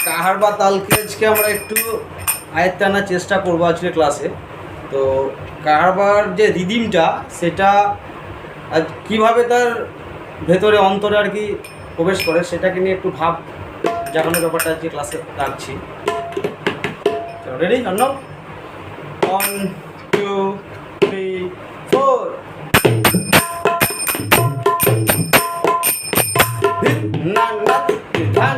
কাহার বা তালকে আজকে আমরা একটু আয়ত্তে আনার চেষ্টা করবো আজকে ক্লাসে। তো কাহারবার যে রিদিমটা সেটা কীভাবে তার ভেতরে অন্তরে আর কি প্রবেশ করে সেটাকে নিয়ে একটু ভাব জাগানোর ব্যাপারটা আজকে ক্লাসে রাখছি। রেডি? অন্য 1 2 3 4 না না ধান